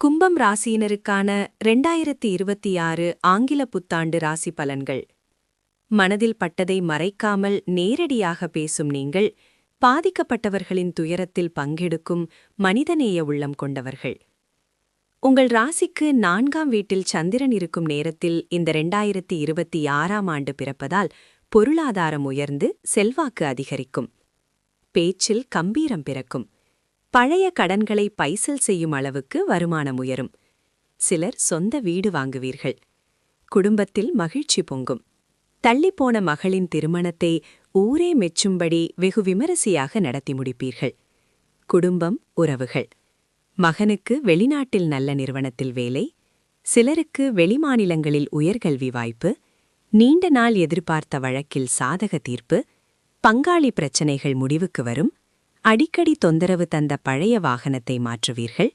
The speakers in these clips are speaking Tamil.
கும்பம் ராசியினருக்கான 2026 ஆங்கில புத்தாண்டு ராசி பலன்கள். மனதில் பட்டதை மறைக்காமல் நேரடியாக பேசும் நீங்கள், பாதிக்கப்பட்டவர்களின் துயரத்தில் பங்கெடுக்கும் மனிதநேய உள்ளம் கொண்டவர்கள். உங்கள் ராசிக்கு 4ஆம் வீட்டில் சந்திரன் இருக்கும் நேரத்தில் இந்த 2026ஆம் ஆண்டு பிறப்பதால் பொருளாதாரம் உயர்ந்து செல்வாக்கு அதிகரிக்கும். பேச்சில் கம்பீரம் பிறக்கும். பழைய கடன்களை பைசல் செய்யும் அளவுக்கு வருமானம் உயரும். சிலர் சொந்த வீடு வாங்குவீர்கள். குடும்பத்தில் மகிழ்ச்சி பொங்கும். தள்ளிப்போன மகளின் திருமணத்தை ஊரே மெச்சும்படி வெகு விமரிசையாக நடத்தி முடிப்பீர்கள். குடும்பம், உறவுகள். மகனுக்கு வெளிநாட்டில் நல்ல நிறுவனத்தில் வேலை. சிலருக்கு வெளிமாநிலங்களில் உயர்கல்வி வாய்ப்பு. நீண்ட நாள் எதிர்பார்த்த வழக்கில் சாதக தீர்ப்பு. பங்காளி பிரச்சனைகள் முடிவுக்கு வரும். அடிக்கடி தொந்தரவு தந்த பழைய வாகனத்தை மாற்றுவீர்கள்.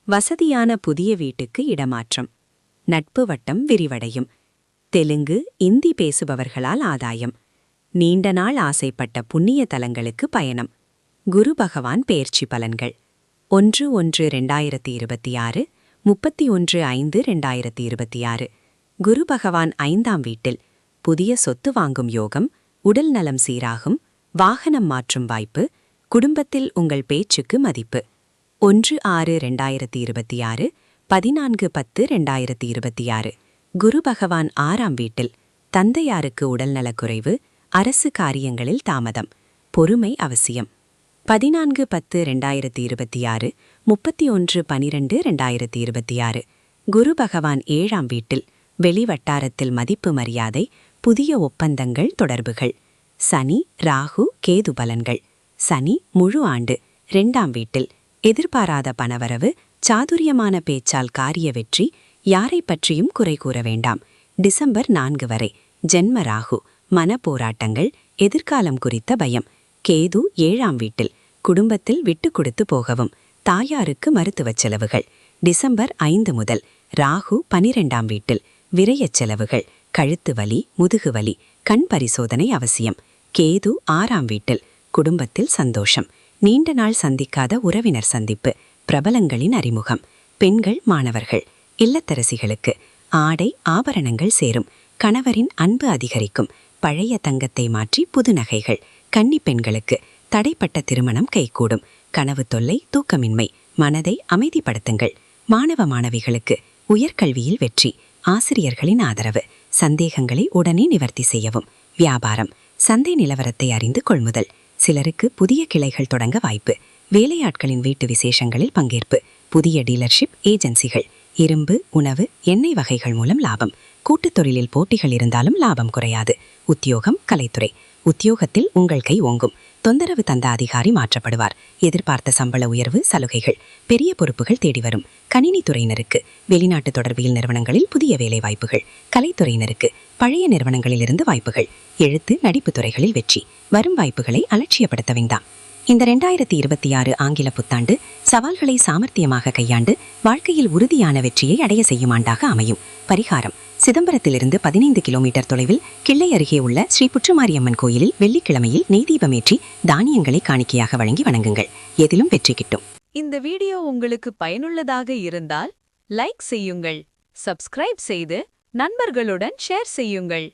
வசதியான புதிய வீட்டுக்கு இடமாற்றம். நட்பு வட்டம் விரிவடையும். தெலுங்கு, இந்தி பேசுபவர்களால் ஆதாயம். நீண்ட நாள் ஆசைப்பட்ட புண்ணிய தலங்களுக்கு பயணம். குரு பகவான் பெயர்ச்சி பலன்கள். 1-1-2026, 31-5-2026. குரு பகவான் 5ஆம் வீட்டில். புதிய சொத்து வாங்கும் யோகம். உடல் நலம் சீராகும். வாகனம் மாற்றும் வாய்ப்பு. குடும்பத்தில் உங்கள் பேச்சுக்கு மதிப்பு. 1-6-2026, 14-10-2026. குரு பகவான் 6ஆம் வீட்டில். தந்தையாருக்கு உடல்நலக்குறைவு. அரசு காரியங்களில் தாமதம். பொறுமை அவசியம். 14-10-2026, 31-12-2026. குரு பகவான் 7ஆம் வீட்டில். வெளிவட்டாரத்தில் மதிப்பு மரியாதை. புதிய ஒப்பந்தங்கள், தொடர்புகள். சனி, ராகு, கேது பலன்கள். சனி முழு ஆண்டு 2ஆம் வீட்டில். எதிர்பாராத பணவரவு. சாதுரியமான பேச்சால் காரிய வெற்றி. யாரை பற்றியும் குறை கூற வேண்டாம். டிசம்பர் 4 வரை. ஜென்ம ராகு. மன போராட்டங்கள். எதிர்காலம் குறித்த பயம். கேது 7ஆம் வீட்டில். குடும்பத்தில் விட்டு கொடுத்து போகவும். தாயாருக்கு மருத்துவச் செலவுகள். டிசம்பர் 5 முதல். ராகு 12ஆம் வீட்டில். விரயச் செலவுகள். கழுத்து வலி, முதுகு வலி. கண் பரிசோதனை அவசியம். கேது 6ஆம் வீட்டில். குடும்பத்தில் சந்தோஷம். நீண்ட நாள் சந்திக்காத உறவினர் சந்திப்பு. பிரபலங்களின் அறிமுகம். பெண்கள், மாணவர்கள். இல்லத்தரசிகளுக்கு ஆடை, ஆபரணங்கள் சேரும். கணவரின் அன்பு அதிகரிக்கும். பழைய தங்கத்தை மாற்றி புது நகைகள். கன்னி பெண்களுக்கு தடைப்பட்ட திருமணம் கைகூடும். கனவு தொல்லை, தூக்கமின்மை. மனதை அமைதிப்படுத்துங்கள். மாணவ மாணவிகளுக்கு உயர்கல்வியில் வெற்றி. ஆசிரியர்களின் ஆதரவு. சந்தேகங்களை உடனே நிவர்த்தி செய்யவும். வியாபாரம். சந்தை நிலவரத்தை அறிந்து கொள்முதல். சிலருக்கு புதிய கிளைகள் தொடங்க வாய்ப்பு. வேலையாட்களின் வீட்டு விசேஷங்களில் பங்கேற்பு. புதிய டீலர்ஷிப், ஏஜென்சிகள். இரும்பு, உணவு, எண்ணெய் வகைகள் மூலம் லாபம். கூட்டுத் தொழிலில் போட்டிகள் இருந்தாலும் லாபம் குறையாது. உத்தியோகம், கலைத்துறை. உத்தியோகத்தில் உங்கள் கை ஓங்கும். தொந்தரவு தந்த அதிகாரி மாற்றப்படுவார். எதிர்பார்த்த சம்பள உயர்வு, சலுகைகள். பெரிய பொறுப்புகள் தேடி வரும். கணினித்துறையினருக்கு வெளிநாட்டு தொடர்பியல் நிறுவனங்களில் புதிய வேலை வாய்ப்புகள். கலைத்துறையினருக்கு பழைய நிறுவனங்களிலிருந்து வாய்ப்புகள். எழுத்து, நடிப்பு துறைகளில் வெற்றி. வரும் வாய்ப்புகளை அலட்சியப்படுத்த வேண்டாம். இந்த 2026 ஆங்கில புத்தாண்டு சவால்களை சாமர்த்தியமாக கையாண்டு வாழ்க்கையில் உறுதியான வெற்றியை அடைய செய்யும் ஆண்டாக அமையும். பரிகாரம். சிதம்பரத்திலிருந்து 15 கிலோமீட்டர் தொலைவில் கிள்ளை அருகே உள்ள ஸ்ரீ புற்றுமாரியம்மன் கோயிலில் வெள்ளிக்கிழமையில் நெய் தீபமேற்றி தானியங்களை காணிக்கையாக வழங்கி வணங்குங்கள். எதிலும் வெற்றி கிட்டும். இந்த வீடியோ உங்களுக்கு பயனுள்ளதாக இருந்தால் லைக் செய்யுங்கள். சப்ஸ்கிரைப் செய்து நண்பர்களுடன் ஷேர் செய்யுங்கள்.